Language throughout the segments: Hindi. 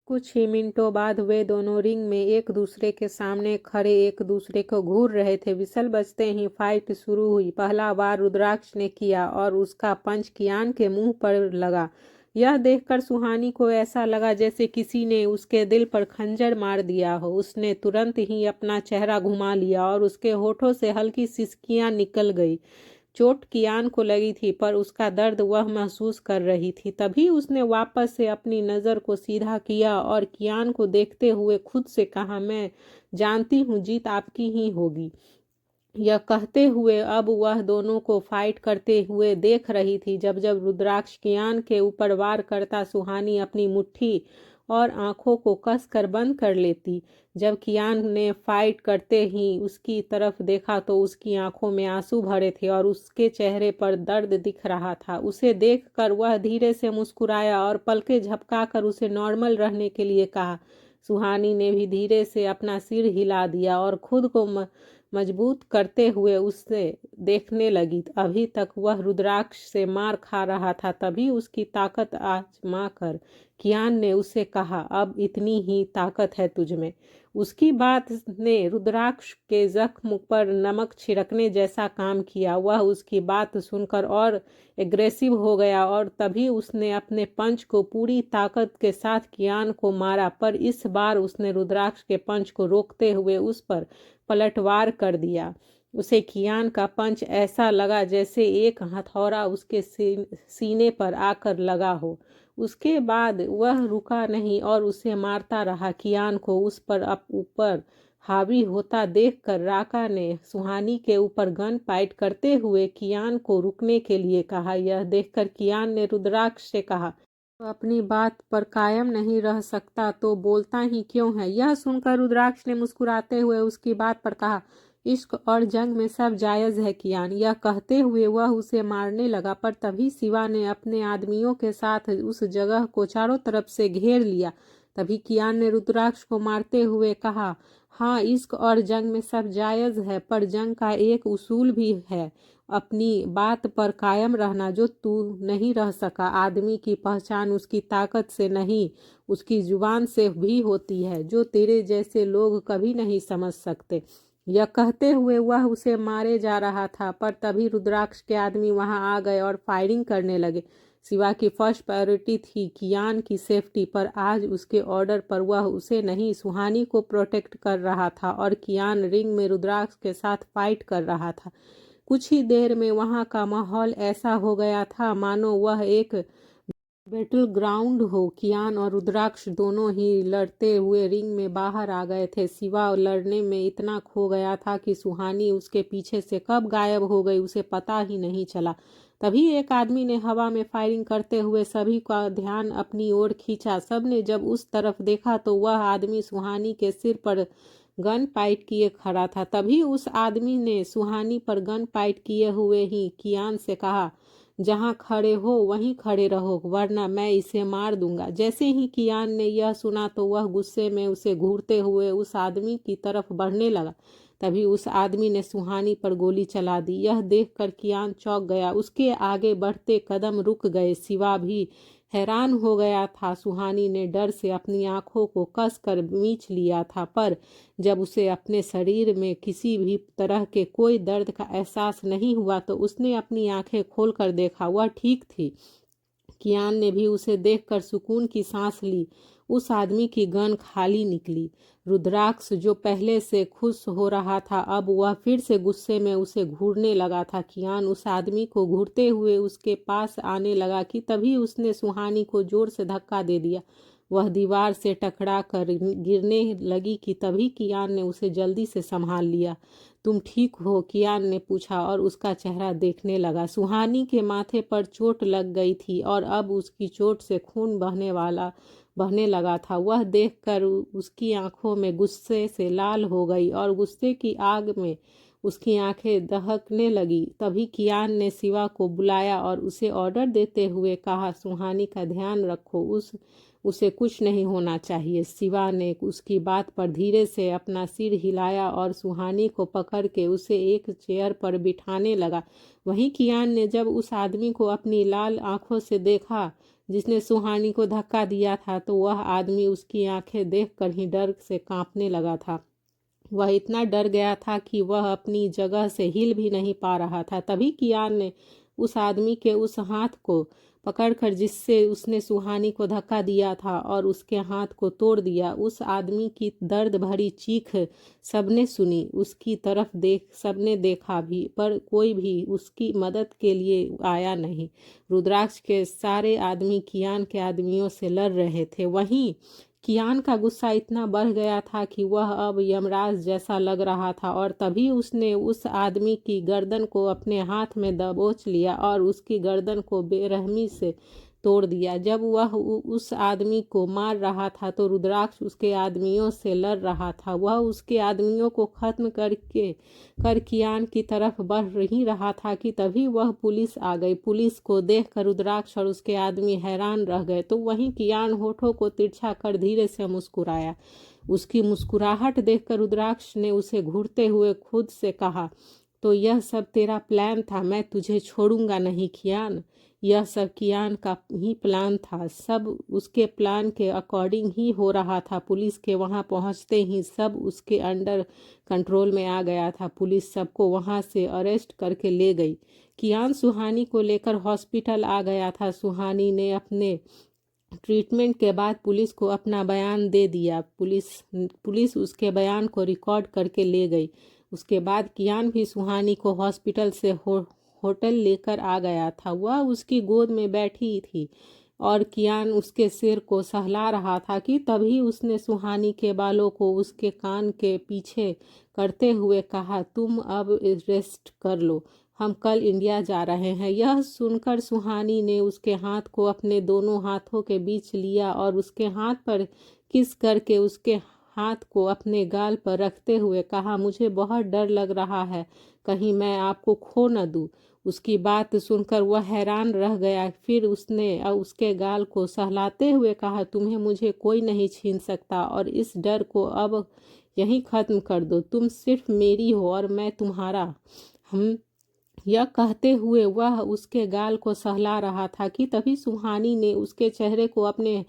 कुछ ही मिनटों बाद वे दोनों रिंग में एक दूसरे के सामने खड़े एक दूसरे को घूर रहे थे। विसल बजते ही फाइट शुरू हुई। पहला वार रुद्राक्ष ने किया और उसका पंच कियान के मुंह पर लगा। यह देखकर सुहानी को ऐसा लगा जैसे किसी ने उसके दिल पर खंजर मार दिया हो। उसने तुरंत ही अपना चेहरा घुमा लिया और उसके होठों से हल्की सिसकियां निकल गई। चोट कियान को लगी थी पर उसका दर्द वह महसूस कर रही थी। तभी उसने वापस से अपनी नज़र को सीधा किया और कियान को देखते हुए खुद से कहा, मैं जानती हूँ जीत आपकी ही होगी। यह कहते हुए अब वह दोनों को फाइट करते हुए देख रही थी। जब जब रुद्राक्ष कियान के ऊपर वार करता, सुहानी अपनी मुट्ठी और आंखों को कसकर बंद कर लेती। जब कियान ने फाइट करते ही उसकी तरफ देखा तो उसकी आंखों में आंसू भरे थे और उसके चेहरे पर दर्द दिख रहा था। उसे देखकर वह धीरे से मुस्कुराया और पलकें झपकाकर उसे नॉर्मल रहने के लिए कहा। सुहानी ने भी धीरे से अपना सिर हिला दिया और खुद को मजबूत करते हुए उससे देखने लगी। अभी तक वह रुद्राक्ष से मार खा रहा था। तभी उसकी ताकत आजमा कर कियान ने उसे कहा, अब इतनी ही ताकत है तुझमें। उसकी बात ने रुद्राक्ष के जख्म पर नमक छिड़कने जैसा काम किया। वह उसकी बात सुनकर और एग्रेसिव हो गया और तभी उसने अपने पंच को पूरी ताकत के साथ कियान को मारा। पर इस बार उसने रुद्राक्ष के पंच को रोकते हुए उस पर पलटवार कर दिया। उसे कियान का पंच ऐसा लगा जैसे एक हथौड़ा उसके सीने पर आकर लगा हो। उसके बाद वह रुका नहीं और उसे मारता रहा। कियान को उस पर ऊपर हावी होता देखकर राका ने सुहानी के ऊपर गन पॉइंट करते हुए कियान को रुकने के लिए कहा। यह देखकर कियान ने रुद्राक्ष से कहा, तो अपनी बात पर कायम नहीं रह सकता तो बोलता ही क्यों है। यह सुनकर रुद्राक्ष ने मुस्कुराते हुए उसकी बात पर कहा, इश्क और जंग में सब जायज़ है कियान। यह कहते हुए वह उसे मारने लगा पर तभी शिवा ने अपने आदमियों के साथ उस जगह को चारों तरफ से घेर लिया। तभी कियान ने रुद्राक्ष को मारते हुए कहा, हाँ इश्क और जंग में सब जायज़ है पर जंग का एक उसूल भी है, अपनी बात पर कायम रहना। जो तू नहीं रह सका, आदमी की पहचान उसकी ताकत से नहीं उसकी जुबान से भी होती है, जो तेरे जैसे लोग कभी नहीं समझ सकते। यह कहते हुए वह उसे मारे जा रहा था पर तभी रुद्राक्ष के आदमी वहां आ गए और फायरिंग करने लगे। शिवा की फर्स्ट प्रायोरिटी थी कियान की सेफ्टी, पर आज उसके ऑर्डर पर वह उसे नहीं सुहानी को प्रोटेक्ट कर रहा था और कियान रिंग में रुद्राक्ष के साथ फाइट कर रहा था। कुछ ही देर में वहां का माहौल ऐसा हो गया था मानो वह एक बैटल ग्राउंड हो। कियान और रुद्राक्ष दोनों ही लड़ते हुए रिंग में बाहर आ गए थे। शिवा लड़ने में इतना खो गया था कि सुहानी उसके पीछे से कब गायब हो गई उसे पता ही नहीं चला। तभी एक आदमी ने हवा में फायरिंग करते हुए सभी का ध्यान अपनी ओर खींचा। सबने जब उस तरफ देखा तो वह आदमी सुहानी के सिर पर गन पॉइंट किए खड़ा था। तभी उस आदमी ने सुहानी पर गन पॉइंट किए हुए ही कियान से कहा, जहां खड़े हो वहीं खड़े रहो वरना मैं इसे मार दूंगा। जैसे ही कियान ने यह सुना तो वह गुस्से में उसे घूरते हुए उस आदमी की तरफ बढ़ने लगा। तभी उस आदमी ने सुहानी पर गोली चला दी। यह देखकर कियान चौंक गया, उसके आगे बढ़ते कदम रुक गए। शिवा भी हैरान हो गया था। सुहानी ने डर से अपनी आंखों को कसकर मींच लिया था पर जब उसे अपने शरीर में किसी भी तरह के कोई दर्द का एहसास नहीं हुआ तो उसने अपनी आंखें खोलकर देखा, वह ठीक थी। कियान ने भी उसे देखकर सुकून की सांस ली। उस आदमी की गन खाली निकली। रुद्राक्ष जो पहले से खुश हो रहा था अब वह फिर से गुस्से में उसे घूरने लगा था। कियान उस आदमी को घूरते हुए उसके पास आने लगा कि तभी उसने सुहानी को जोर से धक्का दे दिया। वह दीवार से टकरा कर गिरने लगी कि तभी कियान ने उसे जल्दी से संभाल लिया। तुम ठीक हो? कियान ने पूछा और उसका चेहरा देखने लगा। सुहानी के माथे पर चोट लग गई थी और अब उसकी चोट से खून बहने लगा था। वह देखकर उसकी आंखों में गुस्से से लाल हो गई और गुस्से की आग में उसकी आंखें दहकने लगी। तभी कियान ने शिवा को बुलाया और उसे ऑर्डर देते हुए कहा, सुहानी का ध्यान रखो, उस उसे कुछ नहीं होना चाहिए। शिवा ने उसकी बात पर धीरे से अपना सिर हिलाया और सुहानी को पकड़ के उसे एक चेयर पर बिठाने लगा। वहीं कियान ने जब उस आदमी को अपनी लाल आंखों से देखा जिसने सुहानी को धक्का दिया था, तो वह आदमी उसकी आंखें देखकर ही डर से कांपने लगा था। वह इतना डर गया था कि वह अपनी जगह से हिल भी नहीं पा रहा था। तभी कियान ने उस आदमी के उस हाथ को पकड़कर जिससे उसने सुहानी को धक्का दिया था और उसके हाथ को तोड़ दिया। उस आदमी की दर्द भरी चीख सबने सुनी, उसकी तरफ सबने देखा भी, पर कोई भी उसकी मदद के लिए आया नहीं। रुद्राक्ष के सारे आदमी कियान के आदमियों से लड़ रहे थे। वहीं कियान का गुस्सा इतना बढ़ गया था कि वह अब यमराज जैसा लग रहा था, और तभी उसने उस आदमी की गर्दन को अपने हाथ में दबोच लिया और उसकी गर्दन को बेरहमी से तोड़ दिया। जब वह उस आदमी को मार रहा था तो रुद्राक्ष उसके आदमियों से लड़ रहा था। वह उसके आदमियों को खत्म कर कियान की तरफ बढ़ ही रहा था कि तभी वह पुलिस आ गई। पुलिस को देखकर रुद्राक्ष और उसके आदमी हैरान रह गए। तो वहीं कियान होठों को तिरछा कर धीरे से मुस्कुराया। उसकी मुस्कुराहट देखकर रुद्राक्ष ने उसे घूरते हुए खुद से कहा, तो यह सब तेरा प्लान था? मैं तुझे छोड़ूंगा नहीं कियान। यह सब कियान का ही प्लान था। सब उसके प्लान के अकॉर्डिंग ही हो रहा था। पुलिस के वहां पहुंचते ही सब उसके अंडर कंट्रोल में आ गया था। पुलिस सबको वहां से अरेस्ट करके ले गई। कियान सुहानी को लेकर हॉस्पिटल आ गया था। सुहानी ने अपने ट्रीटमेंट के बाद पुलिस को अपना बयान दे दिया। पुलिस उसके बयान को रिकॉर्ड करके ले गई। उसके बाद कियान भी सुहानी को हॉस्पिटल से होटल लेकर आ गया था। वह उसकी गोद में बैठी थी और कियान उसके सिर को सहला रहा था कि तभी उसने सुहानी के बालों को उसके कान के पीछे करते हुए कहा, तुम अब रेस्ट कर लो, हम कल इंडिया जा रहे हैं। यह सुनकर सुहानी ने उसके हाथ को अपने दोनों हाथों के बीच लिया और उसके हाथ पर किस करके उसके हाथ को अपने गाल पर रखते हुए कहा, मुझे बहुत डर लग रहा है, कहीं मैं आपको खो न दूं। उसकी बात सुनकर वह हैरान रह गया। फिर उसने उसके गाल को सहलाते हुए कहा, तुम्हें मुझे कोई नहीं छीन सकता और इस डर को अब यहीं खत्म कर दो। तुम सिर्फ मेरी हो और मैं तुम्हारा। हम यह कहते हुए वह उसके गाल को सहला रहा था कि तभी सुहानी ने उसके चेहरे को अपने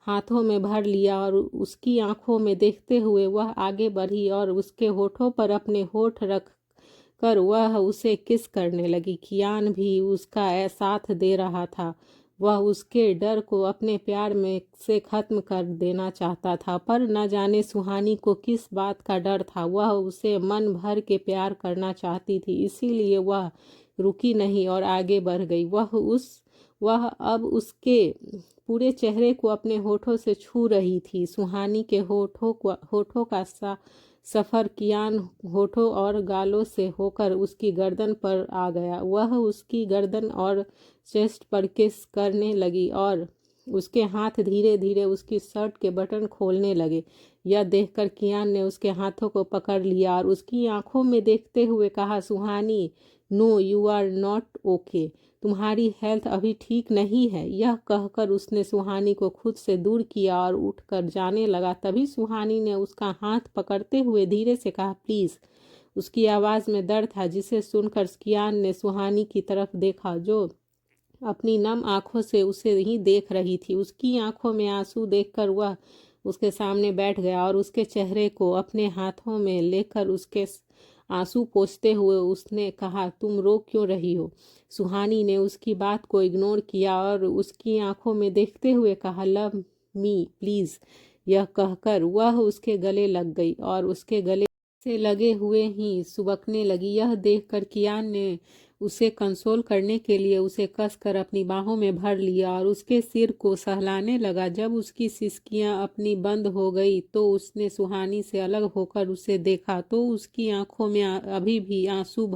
हाथों में भर लिया और उसकी आंखों में देखते हुए वह आगे बढ़ी और उसके होठों पर अपने होठ रख कर वह उसे किस करने लगी। कियान भी उसका साथ दे रहा था। वह उसके डर को अपने प्यार में से खत्म कर देना चाहता था, पर न जाने सुहानी को किस बात का डर था। वह उसे मन भर के प्यार करना चाहती थी, इसीलिए वह रुकी नहीं और आगे बढ़ गई। वह अब उसके पूरे चेहरे को अपने होठों से छू रही थी। सुहानी के होठों का सफर कियान होठों और गालों से होकर उसकी गर्दन पर आ गया। वह उसकी गर्दन और चेस्ट पर किस करने लगी और उसके हाथ धीरे धीरे उसकी शर्ट के बटन खोलने लगे। यह देखकर कियान ने उसके हाथों को पकड़ लिया और उसकी आंखों में देखते हुए कहा, Suhani, no you are not okay, तुम्हारी हेल्थ अभी ठीक नहीं है। यह कहकर उसने सुहानी को खुद से दूर किया और उठकर जाने लगा। तभी सुहानी ने उसका हाथ पकड़ते हुए धीरे से कहा, प्लीज़। उसकी आवाज़ में दर्द था, जिसे सुनकर कियान ने सुहानी की तरफ देखा जो अपनी नम आंखों से उसे ही देख रही थी। उसकी आंखों में आंसू देखकर वह उसके सामने बैठ गया और उसके चेहरे को अपने हाथों में लेकर उसके आंसू पोंछते हुए उसने कहा, तुम रो क्यों रही हो? सुहानी ने उसकी बात को इग्नोर किया और उसकी आंखों में देखते हुए कहा, लव मी प्लीज़। यह कहकर वह उसके गले लग गई और उसके गले से लगे हुए ही सुबकने लगी। यह देखकर कियान ने उसे कंसोल करने के लिए उसे कसकर अपनी बाहों में भर लिया और उसके सिर को सहलाने लगा। जब उसकी सिसकियां अपनी बंद हो गई तो उसने सुहानी से अलग होकर उसे देखा तो उसकी आंखों में अभी भी आंसू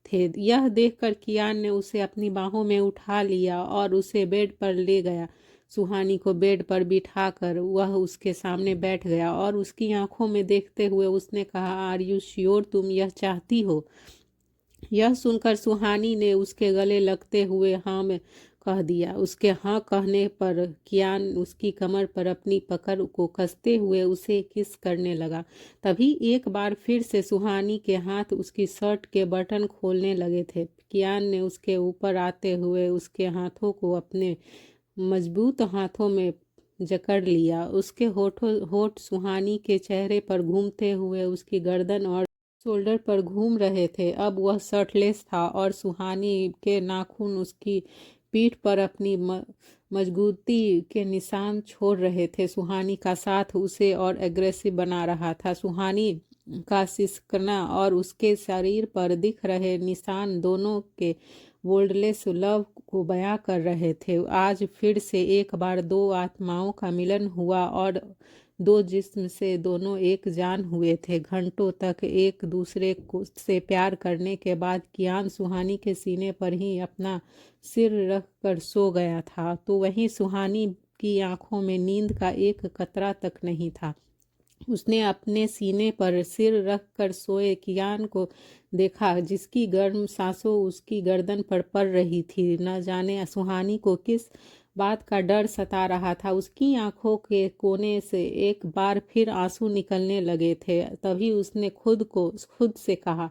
थे। यह देखकर कियान ने उसे अपनी बाहों में उठा लिया और उसे बेड पर ले गया। सुहानी को बेड पर बिठाकर वह उसके सामने बैठ गया और उसकी आंखों में देखते हुए उसने कहा, आर यू श्योर, तुम यह चाहती हो? यह सुनकर सुहानी ने उसके गले लगते हुए हाँ में कह दिया। उसके हाँ कहने पर कियान उसकी कमर पर अपनी पकड़ को कसते हुए उसे किस करने लगा। तभी एक बार फिर से सुहानी के हाथ उसकी शर्ट के बटन खोलने लगे थे। कियान ने उसके ऊपर आते हुए उसके हाथों को अपने मजबूत हाथों में जकड़ लिया। उसके होठ सुहानी के चेहरे पर घूमते हुए उसकी गर्दन और शोल्डर पर घूम रहे थे। अब वह शर्टलेस था और सुहानी के नाखून उसकी पीठ पर अपनी मजबूती के निशान छोड़ रहे थे। सुहानी का साथ उसे और एग्रेसिव बना रहा था। सुहानी का सिसकना और उसके शरीर पर दिख रहे निशान दोनों के वर्ल्डलेस लव को बयां कर रहे थे। आज फिर से एक बार दो आत्माओं का मिलन हुआ और दो जिस्म से दोनों एक जान हुए थे। घंटों तक एक दूसरे को से प्यार करने के बाद कियान सुहानी के सीने पर ही अपना सिर रख कर सो गया था, तो वहीं सुहानी की आंखों में नींद का एक कतरा तक नहीं था। उसने अपने सीने पर सिर रख कर सोए कियान को देखा, जिसकी गर्म सांसों उसकी गर्दन पर पड़ रही थी। न जाने सुहानी को किस बात का डर सता रहा था। उसकी आंखों के कोने से एक बार फिर आंसू निकलने लगे थे। तभी उसने खुद से कहा,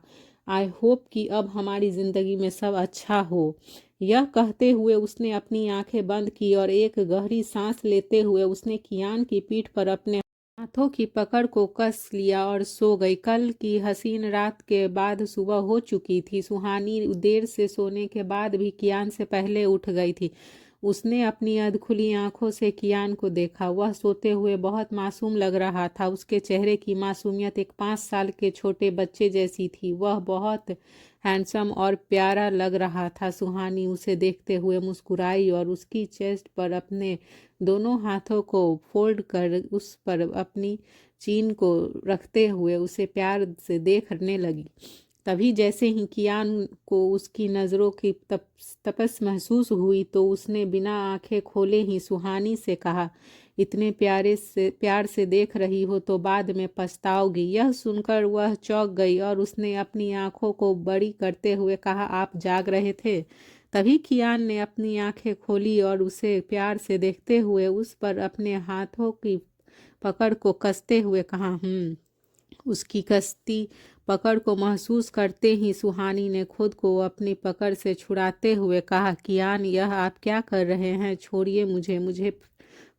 आई होप कि अब हमारी जिंदगी में सब अच्छा हो। यह कहते हुए उसने अपनी आंखें बंद की और एक गहरी सांस लेते हुए उसने कियान की पीठ पर अपने हाथों की पकड़ को कस लिया और सो गई। कल की हसीन रात के बाद सुबह हो चुकी थी। सुहानी देर से सोने के बाद भी कियान से पहले उठ गई थी। उसने अपनी अधखुली आंखों से कियान को देखा। वह सोते हुए बहुत मासूम लग रहा था। उसके चेहरे की मासूमियत एक 5 साल के छोटे बच्चे जैसी थी। वह बहुत हैंडसम और प्यारा लग रहा था। सुहानी उसे देखते हुए मुस्कुराई और उसकी चेस्ट पर अपने दोनों हाथों को फोल्ड कर उस पर अपनी चीन को रखते हुए उसे प्यार से देखने लगी। तभी जैसे ही कियान को उसकी नज़रों की तपस महसूस हुई तो उसने बिना आंखें खोले ही सुहानी से कहा, इतने प्यार से देख रही हो तो बाद में पछताओगी। यह सुनकर वह चौंक गई और उसने अपनी आंखों को बड़ी करते हुए कहा, आप जाग रहे थे। तभी कियान ने अपनी आंखें खोली और उसे प्यार से देखते हुए उस पर अपने हाथों की पकड़ को कसते हुए कहा, उसकी कसती पकड़ को महसूस करते ही सुहानी ने खुद को अपनी पकड़ से छुड़ाते हुए कहा, कियान यह आप क्या कर रहे हैं, छोड़िए मुझे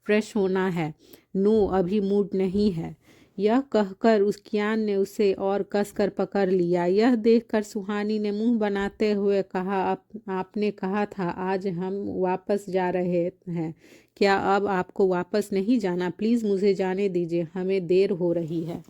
फ्रेश होना है। नो अभी मूड नहीं है। यह कहकर उस कियान ने उसे और कसकर पकड़ लिया। यह देखकर सुहानी ने मुंह बनाते हुए कहा, आपने कहा था आज हम वापस जा रहे हैं, क्या अब आपको वापस नहीं जाना? प्लीज़ मुझे जाने दीजिए, हमें देर हो रही है।